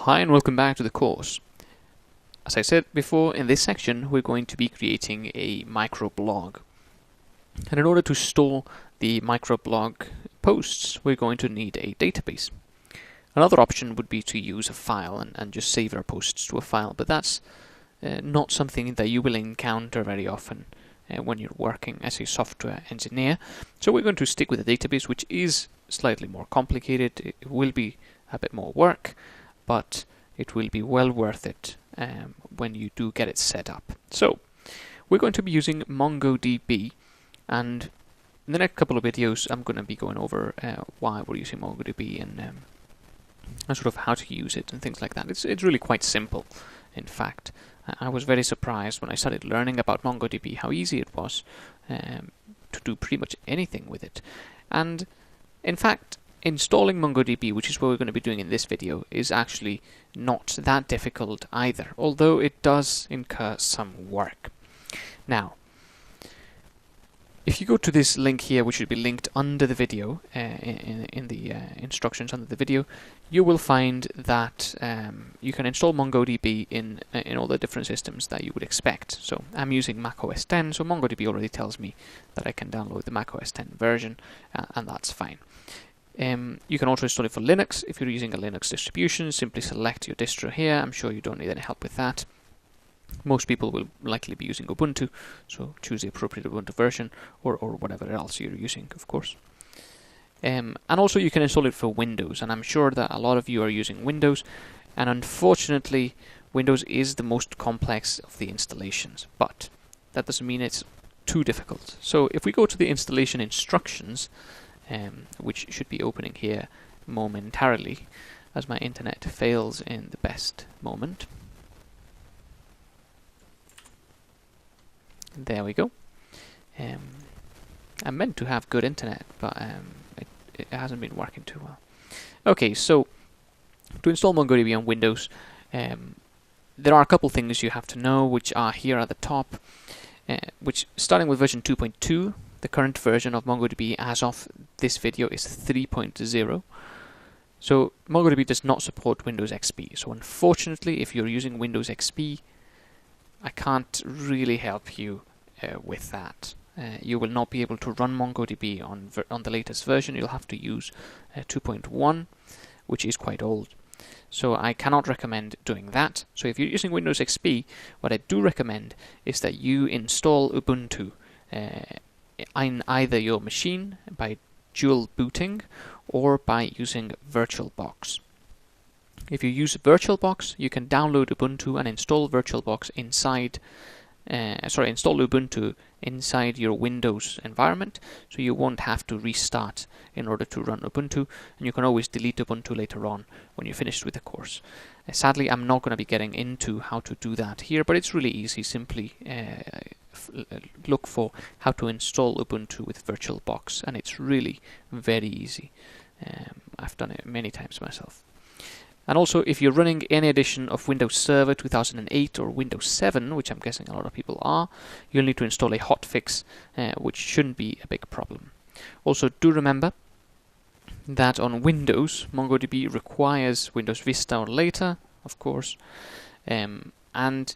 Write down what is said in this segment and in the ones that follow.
Hi and welcome back to the course. As I said before, in this section we're going to be creating a microblog. And in order to store the microblog posts, we're going to need a database. Another option would be to use a file and just save our posts to a file, but that's not something that you will encounter very often when you're working as a software engineer. So we're going to stick with a database, which is slightly more complicated. It will be a bit more work, but it will be well worth it when you do get it set up. So we're going to be using MongoDB, and in the next couple of videos I'm going to be going over why we're using MongoDB and sort of how to use it and things like that. It's really quite simple, in fact. I was very surprised when I started learning about MongoDB how easy it was to do pretty much anything with it. And in fact, installing MongoDB, which is what we're going to be doing in this video, is actually not that difficult either, although it does incur some work. Now, if you go to this link here, which should be linked under the video, in the instructions under the video, you will find that you can install MongoDB in all the different systems that you would expect. So I'm using Mac OS X, so MongoDB already tells me that I can download the Mac OS X version, and that's fine. You can also install it for Linux. If you're using a Linux distribution, simply select your distro here. I'm sure you don't need any help with that. Most people will likely be using Ubuntu, so choose the appropriate Ubuntu version or whatever else you're using, of course. And also you can install it for Windows, and I'm sure that a lot of you are using Windows, and unfortunately Windows is the most complex of the installations, but that doesn't mean it's too difficult. So if we go to the installation instructions, which should be opening here momentarily as my internet fails in the best moment. There we go. I meant to have good internet, but it hasn't been working too well. Okay, so to install MongoDB on Windows, there are a couple things you have to know, which are here at the top, which starting with version 2.2, the current version of MongoDB as of this video is 3.0. So MongoDB does not support Windows XP. So unfortunately, if you're using Windows XP, I can't really help you with that. You will not be able to run MongoDB on the latest version. You'll have to use 2.1, which is quite old. So I cannot recommend doing that. So if you're using Windows XP, what I do recommend is that you install Ubuntu in either your machine by dual booting or by using VirtualBox. If you use VirtualBox, you can download Ubuntu and install VirtualBox inside, install Ubuntu inside your Windows environment, so you won't have to restart in order to run Ubuntu, and you can always delete Ubuntu later on when you're finished with the course. Sadly, I'm not going to be getting into how to do that here, but it's really easy. Simply look for how to install Ubuntu with VirtualBox, and it's really very easy. I've done it many times myself. And also, if you're running any edition of Windows Server 2008 or Windows 7, which I'm guessing a lot of people are, you'll need to install a hotfix, which shouldn't be a big problem. Also, do remember that on Windows, MongoDB requires Windows Vista or later, of course, and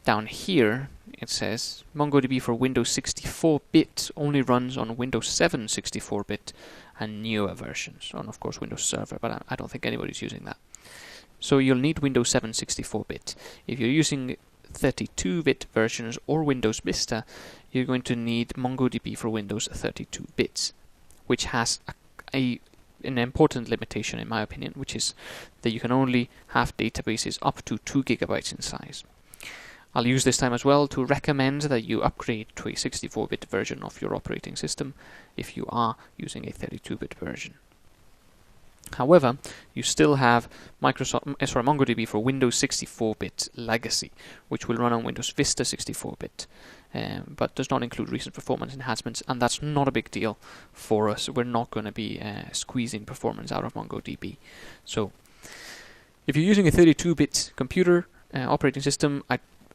down here it says MongoDB for Windows 64-bit only runs on Windows 7 64-bit and newer versions, and of course Windows Server, but I don't think anybody's using that. So you'll need Windows 7 64-bit. If you're using 32-bit versions or Windows Vista, you're going to need MongoDB for Windows 32 bits, which has an important limitation in my opinion, which is that you can only have databases up to 2 GB in size. I'll use this time as well to recommend that you upgrade to a 64-bit version of your operating system if you are using a 32-bit version. However, you still have MongoDB for Windows 64-bit legacy, which will run on Windows Vista 64-bit, but does not include recent performance enhancements, and that's not a big deal for us. We're not going to be squeezing performance out of MongoDB. So, if you're using a 32-bit computer operating system,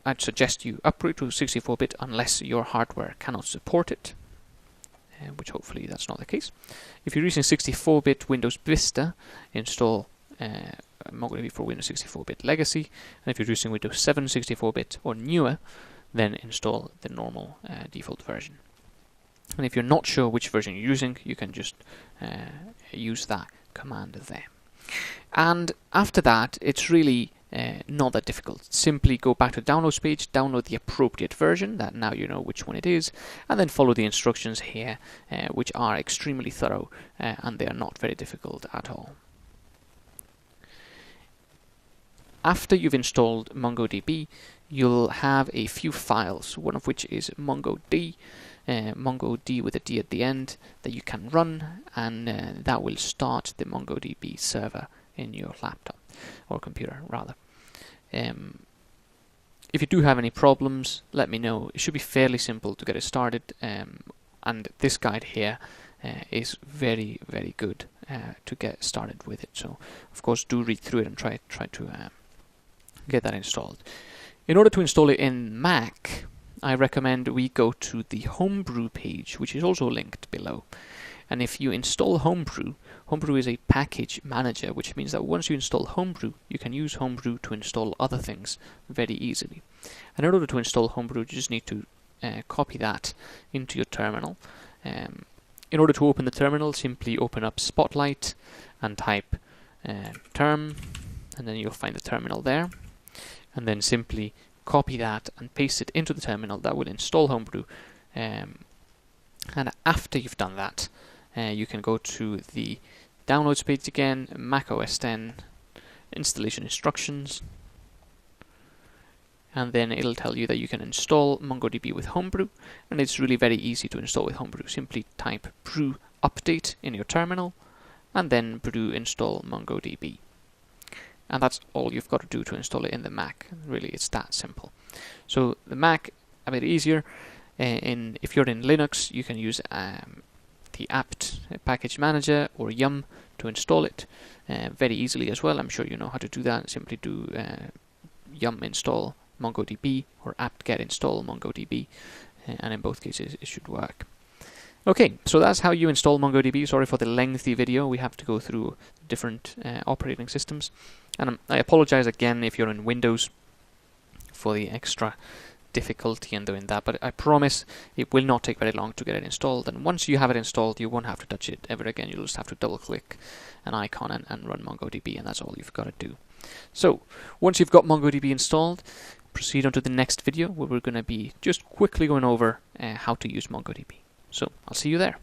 I'd suggest you upgrade to 64-bit unless your hardware cannot support it, which hopefully that's not the case. If you're using 64-bit Windows Vista, install MongoDB for Windows 64-bit Legacy, and if you're using Windows 7 64-bit or newer, then install the normal default version. And if you're not sure which version you're using, you can just use that command there. And after that, it's really not that difficult. Simply go back to the downloads page, download the appropriate version, that now you know which one it is, and then follow the instructions here, which are extremely thorough, and they are not very difficult at all. After you've installed MongoDB, you'll have a few files, one of which is MongoD, MongoD with a D at the end, that you can run, and that will start the MongoDB server in your laptop, or computer rather. If you do have any problems, let me know. It should be fairly simple to get it started, and this guide here is very, very good to get started with it. So, of course, do read through it and try to get that installed. In order to install it in Mac, I recommend we go to the Homebrew page, which is also linked below. And if you install Homebrew, Homebrew is a package manager, which means that once you install Homebrew, you can use Homebrew to install other things very easily. And in order to install Homebrew, you just need to copy that into your terminal. In order to open the terminal, simply open up Spotlight and type term, and then you'll find the terminal there. And then simply copy that and paste it into the terminal. That will install Homebrew. And after you've done that, you can go to the downloads page again, Mac OS X, installation instructions, and then it'll tell you that you can install MongoDB with Homebrew, and it's really very easy to install with Homebrew. Simply type brew update in your terminal, and then brew install MongoDB. And that's all you've got to do to install it in the Mac. Really, it's that simple. So the Mac, a bit easier. If you're in Linux, you can use the apt package manager or yum to install it very easily as well. I'm sure you know how to do that. Simply do yum install MongoDB or apt get install MongoDB, and in both cases it should work. Okay, so that's how you install MongoDB. Sorry for the lengthy video. We have to go through different operating systems, and I apologize again if you're in Windows for the extra difficulty in doing that, but I promise it will not take very long to get it installed, and once you have it installed, you won't have to touch it ever again. You'll just have to double click an icon and run MongoDB, and that's all you've got to do. So once you've got MongoDB installed, proceed on to the next video where we're going to be just quickly going over how to use MongoDB. So I'll see you there.